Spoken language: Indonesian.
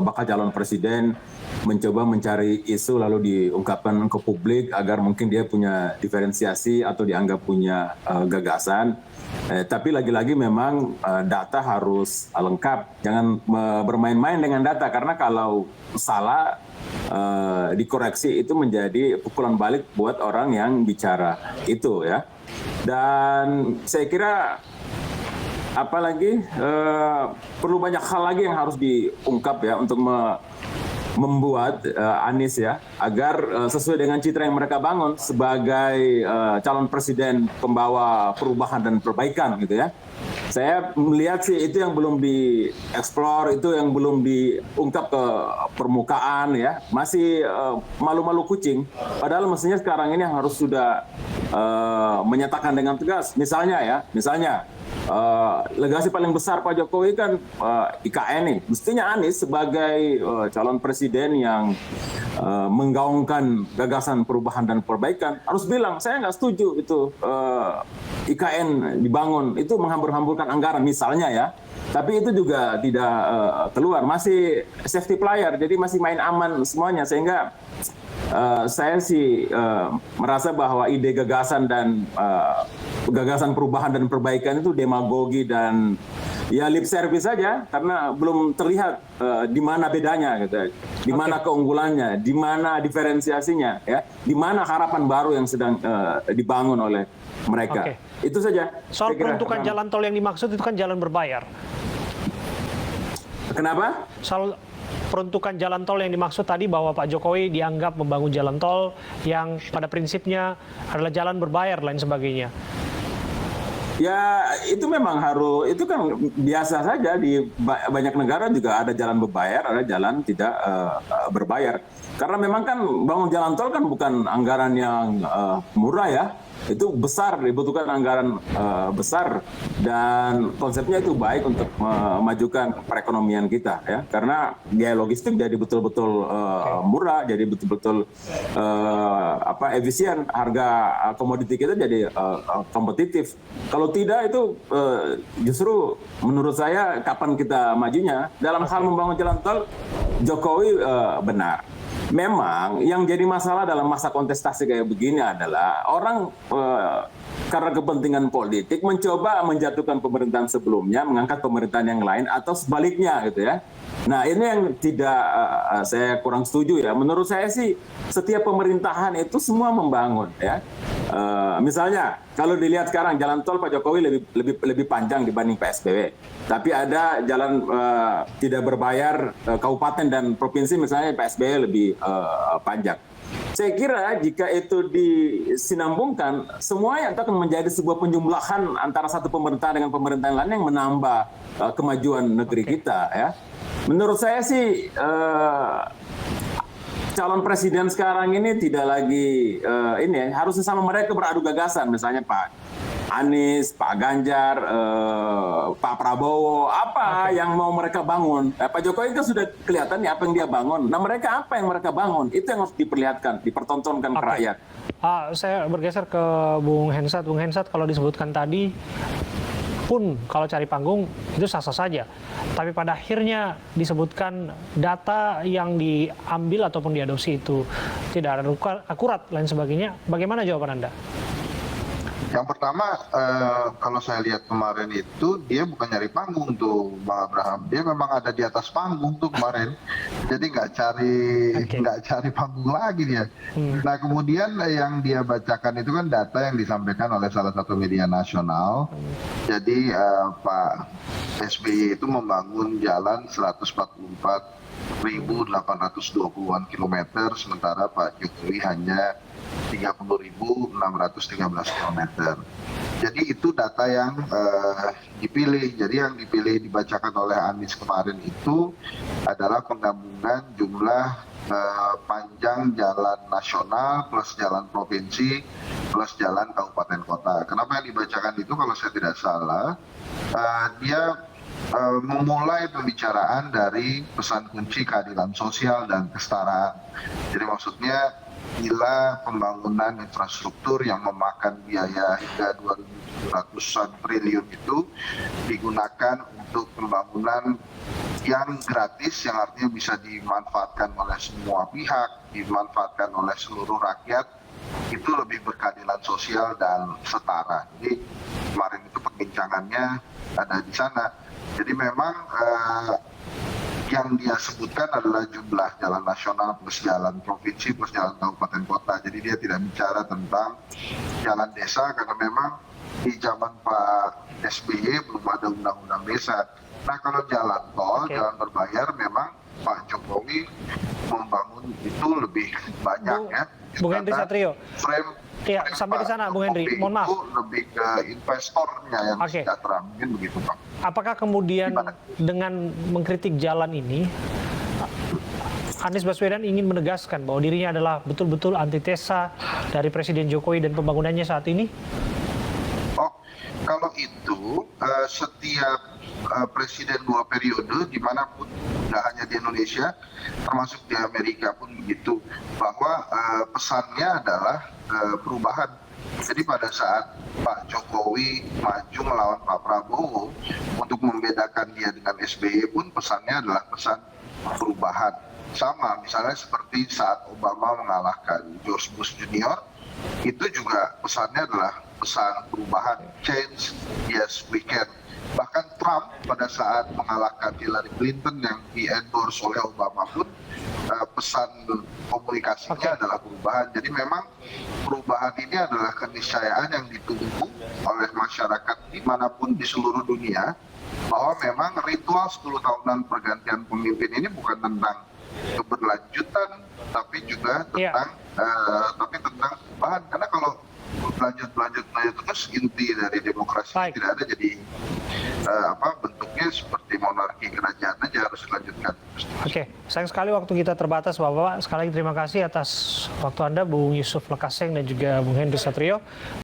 bakal calon presiden mencoba mencari isu lalu diungkapkan ke publik agar mungkin dia punya diferensiasi atau dianggap punya gagasan. Tapi lagi-lagi memang data harus lengkap. Jangan bermain-main dengan data karena kalau salah dikoreksi itu menjadi pukulan balik buat orang yang bicara itu ya. Dan saya kira apalagi perlu banyak hal lagi yang harus diungkap ya untuk membuat Anies ya agar sesuai dengan citra yang mereka bangun sebagai calon presiden pembawa perubahan dan perbaikan gitu ya. Saya melihat sih itu yang belum dieksplor, itu yang belum diungkap ke permukaan ya. Masih malu-malu kucing. Padahal mestinya sekarang ini harus sudah menyatakan dengan tegas. Misalnya legasi paling besar Pak Jokowi kan IKN nih. Mestinya Anies sebagai calon presiden yang menggaungkan gagasan perubahan dan perbaikan harus bilang saya nggak setuju itu IKN dibangun, itu menghambur-hamburkan anggaran misalnya ya. Tapi itu juga tidak keluar, masih safety player, jadi masih main aman semuanya sehingga saya sih merasa bahwa ide gagasan dan gagasan perubahan dan perbaikan itu demagogi dan ya lip service saja karena belum terlihat di mana bedanya gitu, di mana keunggulannya, di mana diferensiasinya ya, di mana harapan baru yang sedang dibangun oleh mereka. Itu saja. Soal peruntukan jalan tol yang dimaksud itu kan jalan berbayar. Kenapa? Soal peruntukan jalan tol yang dimaksud tadi bahwa Pak Jokowi dianggap membangun jalan tol yang pada prinsipnya adalah jalan berbayar lain sebagainya. Ya itu memang harus, itu kan biasa saja di banyak negara juga ada jalan berbayar, ada jalan tidak berbayar. Karena memang kan bangun jalan tol kan bukan anggaran yang murah ya. Itu besar, dibutuhkan anggaran besar dan konsepnya itu baik untuk memajukan perekonomian kita ya, karena biaya logistik jadi betul-betul murah, jadi betul-betul efisien, harga komoditi kita jadi kompetitif. Kalau tidak itu justru menurut saya kapan kita majunya dalam hal membangun jalan tol. Jokowi benar. Memang yang jadi masalah dalam masa kontestasi kayak begini adalah orang karena kepentingan politik mencoba menjatuhkan pemerintahan sebelumnya, mengangkat pemerintahan yang lain atau sebaliknya gitu ya. Nah ini yang tidak saya kurang setuju ya. Menurut saya sih setiap pemerintahan itu semua membangun ya. Misalnya kalau dilihat sekarang jalan tol Pak Jokowi lebih panjang dibanding PSBB. Tapi ada jalan tidak berbayar kabupaten dan provinsi misalnya PSBB lebih panjang. Saya kira jika itu disinambungkan, semuanya itu akan menjadi sebuah penjumlahan antara satu pemerintahan dengan pemerintahan lain yang menambah kemajuan negeri kita ya. Menurut saya sih calon presiden sekarang ini tidak lagi harusnya sama mereka beradu gagasan, misalnya Pak Anies, Pak Ganjar, Pak Prabowo, apa yang mau mereka bangun? Pak Jokowi kan sudah kelihatan ya apa yang dia bangun. Nah mereka apa yang mereka bangun? Itu yang harus diperlihatkan, dipertontonkan ke rakyat. Saya bergeser ke Bung Hensat. Bung Hensat, kalau disebutkan tadi pun kalau cari panggung itu sah-sah saja. Tapi pada akhirnya disebutkan data yang diambil ataupun diadopsi itu tidak akurat lain sebagainya. Bagaimana jawaban Anda? Yang pertama, kalau saya lihat kemarin itu dia bukan nyari panggung tuh Bang Abraham, dia memang ada di atas panggung tuh kemarin, jadi nggak cari panggung lagi dia. Nah kemudian yang dia bacakan itu kan data yang disampaikan oleh salah satu media nasional. Jadi Pak SBY itu membangun jalan 144.820-an kilometer, sementara Pak Jokowi hanya 30.613 km. Jadi itu data yang dipilih. Jadi yang dipilih dibacakan oleh Anies kemarin itu adalah penggabungan jumlah panjang jalan nasional plus jalan provinsi plus jalan kabupaten kota. Kenapa yang dibacakan itu kalau saya tidak salah dia memulai pembicaraan dari pesan kunci keadilan sosial dan kesetaraan. Jadi maksudnya bila pembangunan infrastruktur yang memakan biaya hingga 2.700-an triliun itu digunakan untuk pembangunan yang gratis, yang artinya bisa dimanfaatkan oleh semua pihak, dimanfaatkan oleh seluruh rakyat, itu lebih berkeadilan sosial dan setara. Jadi kemarin itu perbincangannya ada di sana. Jadi memang yang dia sebutkan adalah jumlah jalan nasional plus jalan provinsi plus jalan kabupaten kota. Jadi dia tidak bicara tentang jalan desa karena memang di zaman Pak SBY belum ada undang-undang desa. Nah kalau jalan tol, jalan berbayar memang Pak Jokowi membangun itu lebih banyak ya. Bung Henry Satrio. Iya, Frame sampai di sana, Bung Henry. Jokowi Mohon maaf. itu lebih ke investornya yang sejahtera, mungkin begitu Pak. Apakah kemudian dengan mengkritik jalan ini, Anies Baswedan ingin menegaskan bahwa dirinya adalah betul-betul antitesa dari Presiden Jokowi dan pembangunannya saat ini? Oh, kalau itu setiap presiden 2 periode dimanapun, tidak hanya di Indonesia, termasuk di Amerika pun begitu, bahwa pesannya adalah perubahan. Jadi pada saat Pak Jokowi maju melawan Pak Prabowo, untuk membedakan dia dengan SBY pun pesannya adalah pesan perubahan. Sama misalnya seperti saat Obama mengalahkan George Bush Junior, itu juga pesannya adalah pesan perubahan, change, yes we can. Bahkan Trump pada saat mengalahkan Hillary Clinton yang di-endorse oleh Obama pun pesan komunikasinya adalah perubahan. Jadi memang perubahan ini adalah keniscayaan yang ditunggu oleh masyarakat dimanapun di seluruh dunia, bahwa memang ritual 10 tahunan pergantian pemimpin ini bukan tentang keberlanjutan, tapi juga tentang tentang perubahan. Karena kalau berlanjut terus, inti dari demokrasi tidak ada, jadi bentuknya seperti monarki kerajaan aja, harus dilanjutkan. Oke, sayang sekali waktu kita terbatas, Bapak-Bapak. Sekali lagi terima kasih atas waktu Anda, Bung Yusuf Lekaseng dan juga Bung Henry Satrio.